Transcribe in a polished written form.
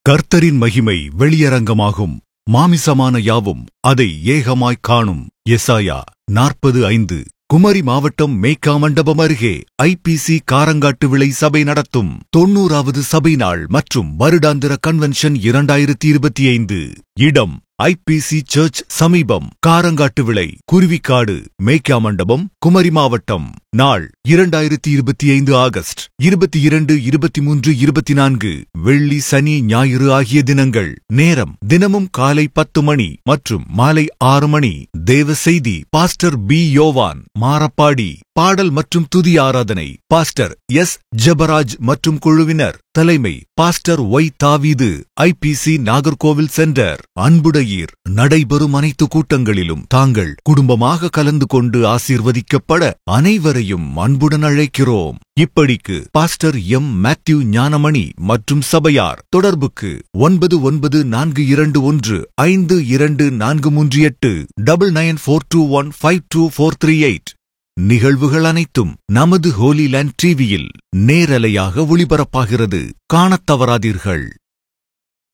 கர்த்தரின் மகிமை வெளியரங்கமாகும். மாமிசமான யாவும் அதை ஏகமாய்க் காணும். எசாயா 40:5. குமரி மாவட்டம் மேக்காமண்டபம் அருகே ஐபிசி காரங்காட்டு விளை சபை நடத்தும் 90வது சபை நாள் மற்றும் வருடாந்திர கன்வென்ஷன் 2025. இடம் ஐபிசி சர்ச் சமீபம், காரங்காட்டு விளை, குருவிக்காடு, மேக்காமண்டபம், குமரி மாவட்டம். நாள் 2025 ஆகஸ்ட் 22, 23, 24. வெள்ளி, சனி, ஞாயிறு ஆகிய தினங்கள். நேரம் தினமும் காலை 10 மணி மற்றும் மாலை 6 மணி. தேவ செய்தி பாஸ்டர் பி. யோவான், மாரப்பாடி. பாடல் மற்றும் துதி ஆராதனை பாஸ்டர் எஸ். ஜெபராஜ் மற்றும் குழுவினர். தலைமை பாஸ்டர் ஒய். தாவீது, ஐபிசி நாகர்கோவில் சென்டர். அன்புடையீர், நடைபெறும் அனைத்து கூட்டங்களிலும் தாங்கள் குடும்பமாக கலந்து கொண்டு ஆசீர்வதிக்கப்பட அனைவரையும் அன்புடன் அழைக்கிறோம். இப்படிக்கு பாஸ்டர் எம். மேத்யூ ஞானமணி மற்றும் சபையார். தொடர்புக்கு 9942152438 9942152438. நிகழ்வுகள் அனைத்தும் நமது ஹோலி லேண்ட் டிவியில் நேரலையாக ஒளிபரப்பாகிறது. காணத் தவறாதீர்கள்.